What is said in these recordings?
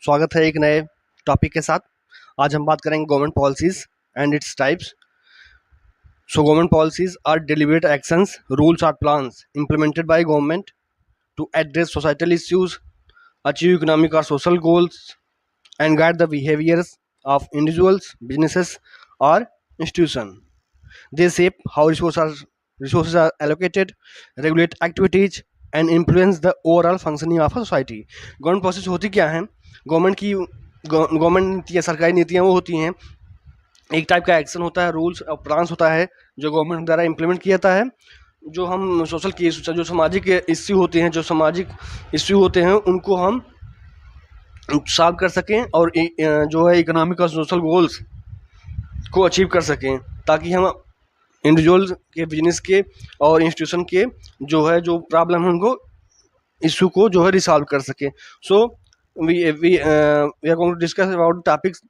स्वागत है एक नए टॉपिक के साथ। आज हम बात करेंगे government policies and its types. So government policies are deliberate actions, rules और plans implemented by government to address societal issues, achieve economic or social goals, and guide the behaviors of individuals, businesses, or institutions. They shape how resources are allocated, regulate activities, and influence the overall functioning of a society. Government policies होती क्या हैं? Government की सरकारी नीतियाँ वो होती हैं, एक टाइप का एक्शन होता है, रूल्स और प्लान्स होता है जो गवर्नमेंट द्वारा इम्प्लीमेंट किया जाता है। जो हम सोशल केस, जो सामाजिक इश्यू होते हैं, उनको हम सॉल्व कर सकें और जो है इकोनॉमिक और सोशल गोल्स को अचीव कर सकें, ताकि हम इंडिविजुअल के, बिजनेस के और इंस्टीट्यूशन के जो प्रॉब्लम है उनको, इशू को जो है रिसॉल्व कर सकें। सो we are going to discuss about topics,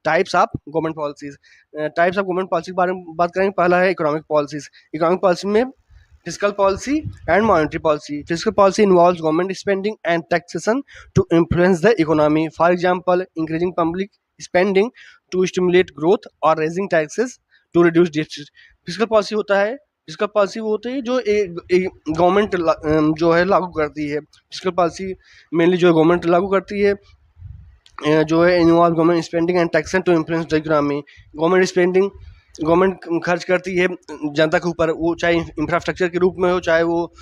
types of government policies. Types of government policy के बारे में बात करेंगे। पहला है इकोनॉमिक पॉलिसीज। इकोनॉमिक पॉलिसी में physical policy and monetary policy. Physical policy involves government spending and taxation to influence the economy, for example increasing public spending to stimulate growth और raising taxes to reduce deficit. Physical policy होता है, physical policy वो होती है जो government जो है लागू करती है। फिजिकल पॉलिसी मेनली जो है गवर्नमेंट लागू करती है, जो है involve government spending and taxation to influence the economy. Government खर्च करती है जनता के ऊपर, वो चाहे इंफ्रास्ट्रक्चर के रूप में हो, चाहे वो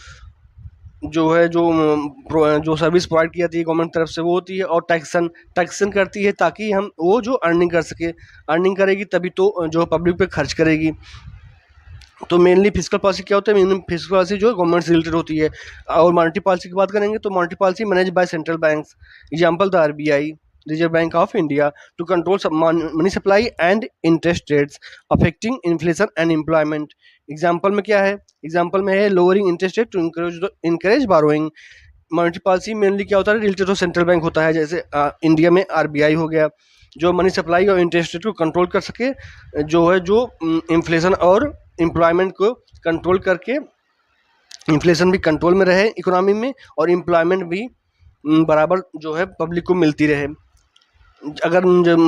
जो सर्विस प्रोवाइड की जाती है गवर्नमेंट तरफ से वो होती है। और टैक्सेशन करती है ताकि हम वो जो अर्निंग कर सके, अर्निंग करेगी तभी तो जो पब्लिक पे खर्च करेगी। तो मेनली फिजिकल पॉलिसी क्या होता है? मेनली फिजिकल पॉलिसी जो गवर्नमेंट से रिलेटेड होती है। और मॉनेटरी पॉलिसी की बात करेंगे तो monetary policy manage by central banks, example the RBI, reserve bank of India, to control money supply and interest rates affecting inflation and employment. Example में क्या है? एग्जांपल में है lowering interest rate to encourage borrowing. Monetary policy mainly क्या होता है? Related to central bank होता है। जैसे इंडिया में आरबीआई हो गया, जो मनी सप्लाई और इंटरेस्ट रेट को कंट्रोल कर सके, जो इन्फ्लेशन और एम्प्लॉयमेंट को कंट्रोल करके, इन्फ्लेशन भी कंट्रोल में रहे इकोनॉमी में और एम्प्लॉयमेंट भी बराबर जो है पब्लिक को मिलती रहे। अगर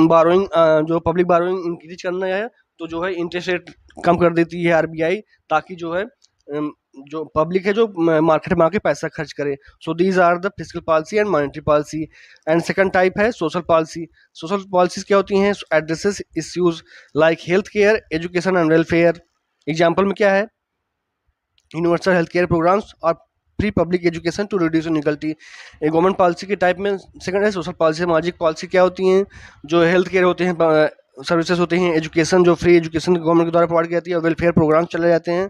बारोइंग जो पब्लिक बारोइंग इंक्रीज करना है तो जो है इंटरेस्ट रेट कम कर देती है आरबीआई, ताकि जो है जो पब्लिक है जो मार्केट में आके पैसा खर्च करे। So these are the physical policy and monetary policy. And second type है सोशल पॉलिसी। सोशल पॉलिसीज क्या होती हैं? Addresses issues like health care, education and welfare. Example में क्या है? यूनिवर्सल हेल्थ केयर प्रोग्राम्स और free public education to reduce inequality. Government policy के type में सेकंड है सोशल पॉलिसी। सामाजिक पॉलिसी क्या होती हैं? जो हेल्थ केयर होते हैं, सर्विसेज होते हैं, एजुकेशन जो फ्री एजुकेशन गवर्नमेंट के द्वारा प्रोवाइड की जाती है, और वेलफेयर प्रोग्राम चले जाते हैं,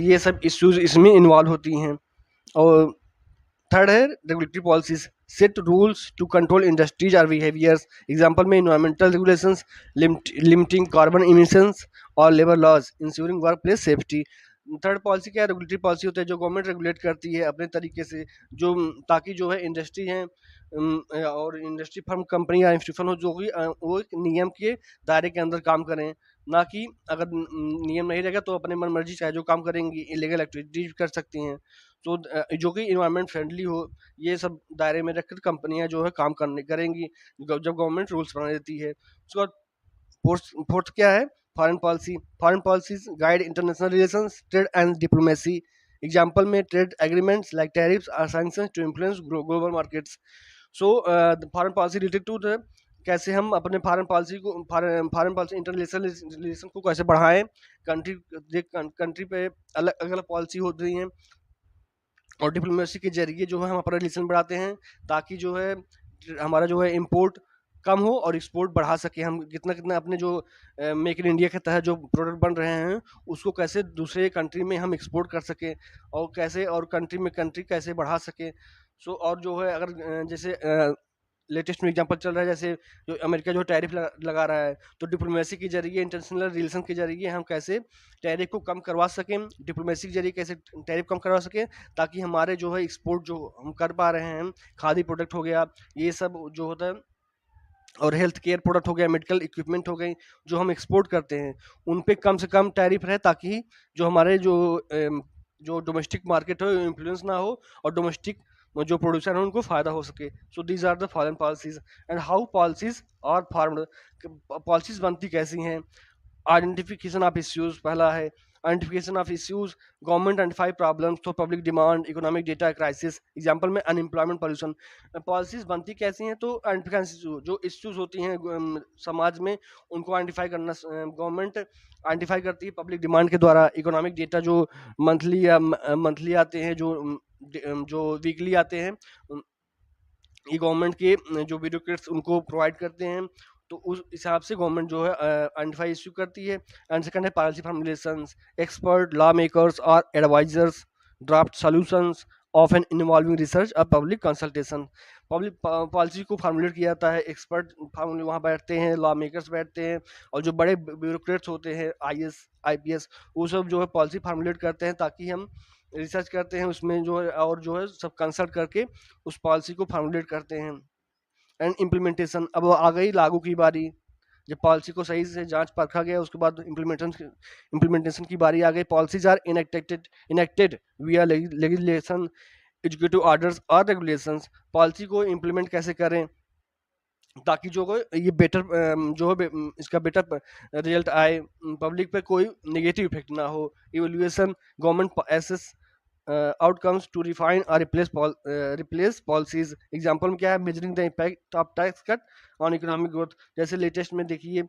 ये सब इश्यूज इसमें इन्वॉल्व होती हैं। और थर्ड है regulatory policies, set rules to control industries और बिहेवियर्स। एग्जांपल में environmental regulations, limiting carbon emissions और labour laws, ensuring work place safety. Third policy क्या है? रेगुलेटरी पॉलिसी होता है जो गवर्नमेंट रेगुलेट करती है अपने तरीके से, जो ताकि जो है इंडस्ट्री है और इंडस्ट्री फर्म, कंपनी या इंस्टीट्यूशन हो, जो कि वो एक नियम के दायरे के अंदर काम करें, ना कि अगर नियम नहीं रहेगा तो अपने मन मर्जी चाहे जो काम करेंगी, इलीगल एक्टिविटीज कर सकती हैं। तो जो कि इन्वायरमेंट फ्रेंडली हो, ये सब दायरे में रखकर कंपनियां जो है काम करेंगी जब गवर्नमेंट रूल्स बना देती है। उसके बाद फोर्थ क्या है? Foreign policy. Foreign policies guide international relations, trade and diplomacy. Example में ट्रेड एग्रीमेंट्स लाइक टैरिफ्स और sanctions to influence global markets. So foreign policy related to कैसे हम अपने फॉरेन पॉलिसी इंटरनेशनल रिलेशन को कैसे बढ़ाएं। कंट्री पे अलग अलग पॉलिसी होती हैं, और डिप्लोमेसी के जरिए जो है हम अपना रिलेशन बढ़ाते हैं, ताकि जो है हमारा जो है इम्पोर्ट कम हो और एक्सपोर्ट बढ़ा सके। हम कितना कितना अपने जो मेक इन इंडिया के तहत जो प्रोडक्ट बन रहे हैं उसको कैसे दूसरे कंट्री में हम एक्सपोर्ट कर सकें, और कैसे और कंट्री कैसे बढ़ा सकें। सो और जो है अगर जैसे लेटेस्ट में एग्जांपल चल रहा है, जैसे जो अमेरिका जो टैरिफ लगा रहा है, तो डिप्लोमेसी के जरिए, इंटरनेशनल रिलेशन के जरिए हम कैसे टैरिफ को कम करवा सकें, डिप्लोमेसी के जरिए कैसे टैरिफ कम करवा सकें, ताकि हमारे जो है एक्सपोर्ट जो हम कर पा रहे हैं, खादी प्रोडक्ट हो गया, ये सब जो होता है, और हेल्थ केयर प्रोडक्ट हो गया, मेडिकल इक्विपमेंट हो गई, जो हम एक्सपोर्ट करते हैं, उन पे कम से कम टैरिफ रहे, ताकि जो हमारे जो डोमेस्टिक मार्केट हो इन्फ्लुएंस ना हो, और डोमेस्टिक जो प्रोड्यूसर है उनको फ़ायदा हो सके। So these are the foreign policies and how policies are formed, policies बनती कैसी हैं। आइडेंटिफिकेशन ऑफ इश्यूज पहला है, identification of issues, government identify problems for public demand, economic data crisis, example में अनएम्प्लॉयमेंट पॉल्यूशन। पॉलिसीज बनती कैसी हैं, तो आइडेंटिफिकेशन जो इश्यूज होती हैं समाज में उनको आइडेंटिफाई करना गवर्नमेंट आइडेंटिफाई करती है पब्लिक डिमांड के द्वारा। इकोनॉमिक डेटा जो मंथली या मंथली आते हैं, जो वीकली आते हैं, ये गवर्नमेंट के जो ब्यूरोक्रेट्स उनको प्रोवाइड करते हैं। तो उस हिसाब से गवर्नमेंट जो है आइडेंटिफाई इश्यू करती है। एंड सेकंड है policy formulations, expert law makers और advisors draft solutions often involving research और पब्लिक कंसल्टेशन। पब्लिक पॉलिसी को फार्मुलेट किया जाता है, एक्सपर्ट फार्मूले वहाँ बैठते हैं, लॉ मेकर्स बैठते हैं, और जो बड़े ब्यूरोक्रेट्स होते हैं IAS IPS, वो सब जो है पॉलिसी फार्मुलेट करते हैं, ताकि हम रिसर्च करते हैं उसमें जो है, और जो है सब कंसल्ट करके उस पॉलिसी को फार्मुलेट करते हैं। एंड इम्प्लीमेंटेशन, अब आ गई लागू की बारी। जब पॉलिसी को सही से जांच परखा गया, उसके बाद इम्प्लीमेंटेशन की बारी आ गई। पॉलिसीज आर इनेक्टेड विया लेजिस्लेशन, एजुकेटिव ऑर्डर्स और रेगुलेशंस। पॉलिसी को इम्प्लीमेंट कैसे करें ताकि जो ये बेटर जो है इसका बेटर रिजल्ट आए, पब्लिक पे कोई नेगेटिव इफेक्ट ना हो। Evolution, government assess outcomes to refine और रिप्लेस पॉलिसीज। एग्जांपल में क्या है, measuring the impact of tax cut on economic growth. जैसे लेटेस्ट में देखिए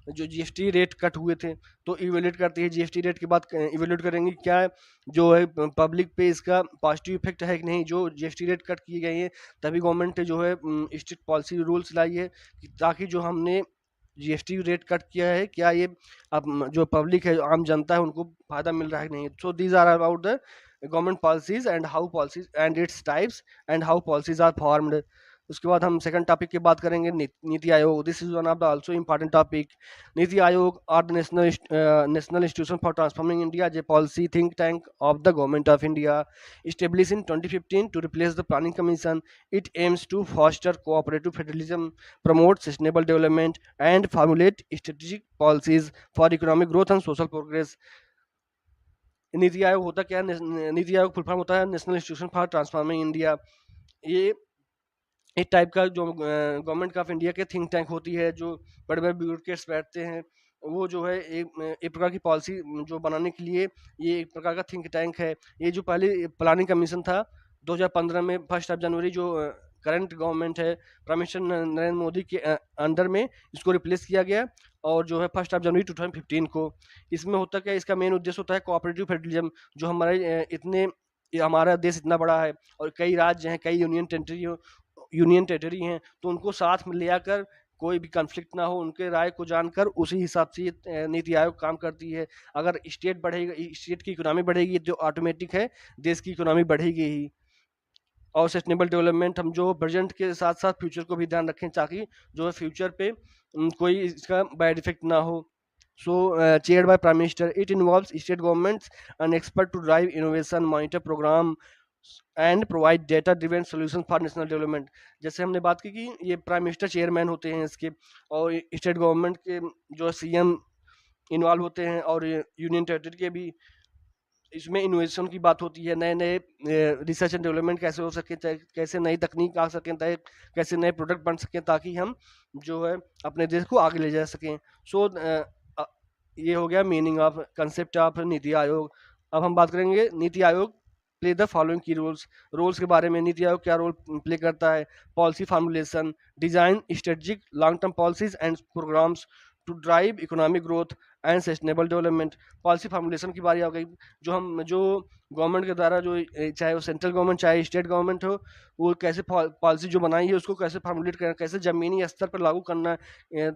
जो GST रेट कट हुए थे, तो इवेल्यूएट करती है GST रेट के बाद, इवेल्यूएट करेंगे क्या है जो है पब्लिक पे इसका पॉजिटिव इफेक्ट है कि नहीं, जो GST रेट कट किए गए हैं। तभी गवर्नमेंट ने जो है स्ट्रिक्ट पॉलिसी रूल्स लाई है ताकि जो हमने GST रेट कट किया है, क्या ये अब जो पब्लिक है, जो आम जनता है, उनको फायदा मिल रहा है कि नहीं। So these are about the government policies and how policies and its types and how policies are formed. उसके बाद हम सेकंड टॉपिक की बात करेंगे, NITI Aayog. This is one of the also important topic. NITI Aayog are the national institution for transforming India, जे policy think tank of the government of India, established in 2015 to replace the planning commission. It aims to foster cooperative federalism, promote sustainable development, and formulate strategic policies for economic growth and social progress. NITI Aayog होता क्या है, NITI Aayog full form होता है national institution for transforming India. ये एक type का जो government of India के थिंक टैंक होती है, जो बड़े बड़े ब्यूरोक्रेट्स बैठते हैं, वो जो है एक प्रकार की पॉलिसी जो बनाने के लिए ये एक प्रकार का थिंक टैंक है। ये जो पहले प्लानिंग कमीशन था 2015 में 1 जनवरी, जो करंट गवर्नमेंट है प्राइम मिनिस्टर नरेंद्र मोदी के अंडर में इसको रिप्लेस किया गया, और जो है 1 जनवरी 2015 को। इसमें होता क्या है, इसका मेन उद्देश्य होता है कोऑपरेटिव फेडरलिज्म। जो हमारे हमारा देश इतना बड़ा है और कई राज्य हैं, कई यूनियन टेरिटरी हैं, तो उनको साथ में ले आकर कोई भी कन्फ्लिक्ट ना हो, उनके राय को जानकर उसी हिसाब से ये नीति आयोग काम करती है। अगर स्टेट बढ़ेगा, स्टेट की इकोनॉमी बढ़ेगी, तो ऑटोमेटिक है देश की इकोनॉमी बढ़ेगी ही। और सस्टेनेबल डेवलपमेंट, हम जो प्रेजेंट के साथ साथ फ्यूचर को भी ध्यान रखें, ताकि जो है फ्यूचर पे कोई इसका बैड इफेक्ट ना हो। So chaired by prime minister, it involves state governments and expert to drive innovation, monitor programme and provide data driven solution for national development. जैसे हमने बात की कि ये प्राइम मिनिस्टर चेयरमैन होते हैं इसके, और स्टेट गवर्नमेंट के जो CM इन्वॉल्व होते हैं, और यूनियन टेरिटरी के भी। इसमें इनोवेशन की बात होती है, नए नए रिसर्च एंड डेवलपमेंट कैसे हो सके, कैसे नई तकनीक आ सकें, कैसे नए प्रोडक्ट बन सकें, ताकि हम जो है अपने देश को आगे ले जा सकें। सो ये हो गया meaning of concept of NITI Aayog. अब हम बात करेंगे नीति आयोग प्ले द फॉलोइंग की रोल्स के बारे में। नीति आयोग क्या रोल प्ले करता है, policy formulation, design strategic long term policies and programs to drive economic growth and sustainable development. Policy formulation की बारी आ गई। जो गवर्नमेंट के द्वारा, जो चाहे वो सेंट्रल गवर्नमेंट चाहे स्टेट गवर्नमेंट हो, वो कैसे पॉलिसी जो बनाई है उसको कैसे फार्मुलेट करना, कैसे ज़मीनी स्तर पर लागू करना है।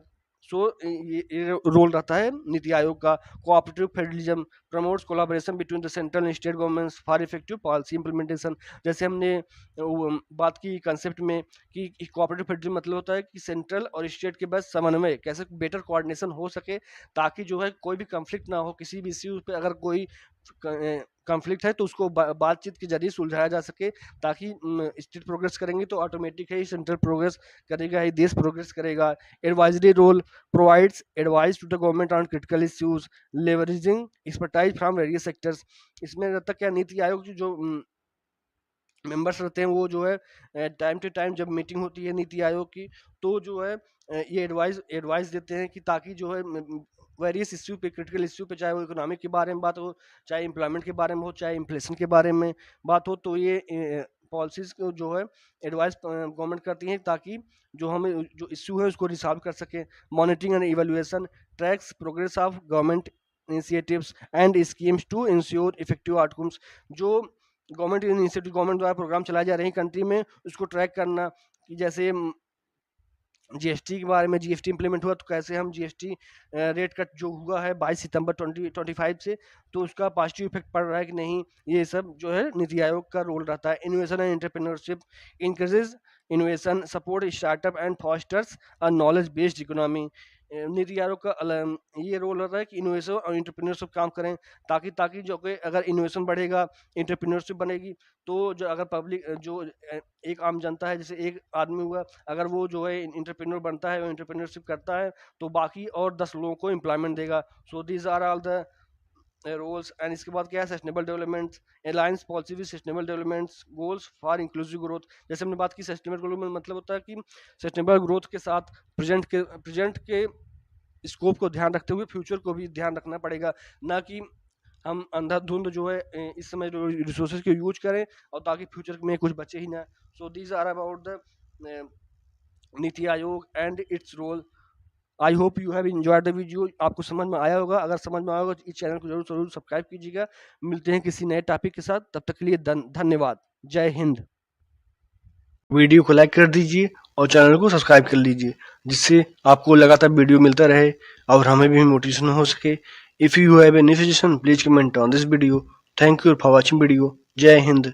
सो ये रोल रहता है नीति आयोग का। Cooperative federalism promotes collaboration between the central and state governments for effective policy implementation. जैसे हमने बात की कंसेप्ट में कि कोऑपरेटिव फेडरलिज्म मतलब होता है कि सेंट्रल और स्टेट के बीच समन्वय, कैसे बेटर कोऑर्डिनेशन हो सके, ताकि जो है कोई भी कंफ्लिक्ट ना हो। किसी भी इश्यू पे अगर कोई कॉन्फ्लिक्ट है, तो उसको बातचीत के जरिए सुलझाया जा सके, ताकि स्टेट प्रोग्रेस करेंगे तो ऑटोमेटिक है ही सेंट्रल प्रोग्रेस करेगा, ही देश प्रोग्रेस करेगा। Advisory role provides advice to the government on critical issues, leveraging expertise from various sectors. इसमें जब तक क्या नीति आयोग जो मेंबर्स रहते हैं वो जो है टाइम टू टाइम जब मीटिंग होती है नीति आयोग की, तो जो है ये एडवाइस देते हैं कि ताकि जो है वेरियस इश्यू पे, क्रिटिकल इश्यू पे, चाहे वो इकोनॉमिक के बारे में बात हो, चाहे एम्प्लॉयमेंट के बारे में हो, चाहे इन्फ्लेशन के बारे में बात हो, तो ये पॉलिसीज़ को जो है एडवाइस गवर्नमेंट करती है ताकि जो हमें जो इश्यू है उसको रिसॉल्व कर सकें। Monitoring and evaluation tracks progress of government initiatives and schemes to ensure effective outcomes. जो गवर्नमेंट इनिशिएटिव, गवर्नमेंट द्वारा प्रोग्राम चलाए जा रहे हैं कंट्री में, उसको ट्रैक करना कि जैसे जीएसटी के बारे में, जीएसटी इंप्लीमेंट हुआ तो कैसे हम जीएसटी रेट कट जो हुआ है 22 सितंबर 2025 से, तो उसका पॉजिटिव इफेक्ट पड़ रहा है कि नहीं, ये सब जो है नीति आयोग का रोल रहता है। Innovation and entrepreneurship increases innovation, support startup and fosters a knowledge based economy. NITI Aayog का ये रोल रहता है कि इनोवेशन और एंटरप्रेन्योरशिप काम करें, ताकि ताकि जो कि अगर इनोवेशन बढ़ेगा, एंटरप्रेन्योरशिप बनेगी, तो जो अगर पब्लिक जो एक आम जनता है, जैसे एक आदमी हुआ, अगर वो जो है एंटरप्रेन्योर बनता है, वो एंटरप्रेन्योरशिप करता है, तो बाकी और 10 लोगों को एम्प्लॉयमेंट देगा। So these are all the roles. And इसके बाद क्या है, sustainable development alliance policy with sustainable development goals for inclusive growth. जैसे हमने बात की सस्टेनेबल डेवलपमेंट मतलब होता है कि सस्टेनेबल ग्रोथ के साथ प्रेजेंट के स्कोप को ध्यान रखते हुए फ्यूचर को भी ध्यान रखना पड़ेगा, ना कि हम अंधाधुंध जो है इस समय रिसोर्सेज को यूज करें और ताकि फ्यूचर में कुछ बचे ही ना। So these are about the NITI Aayog and its role. I hope you have enjoyed the video. आपको समझ में आया होगा, अगर समझ में आया होगा तो इस चैनल को जरूर जरूर सब्सक्राइब कीजिएगा। मिलते हैं किसी नए टॉपिक के साथ, तब तक के लिए धन्यवाद। जय हिंद। वीडियो को लाइक कर दीजिए और चैनल को सब्सक्राइब कर लीजिए, जिससे आपको लगातार वीडियो मिलता रहे और हमें भी मोटिवेशन हो सके। If you have any suggestion please comment on this video. Thank you for watching video. जय हिंद।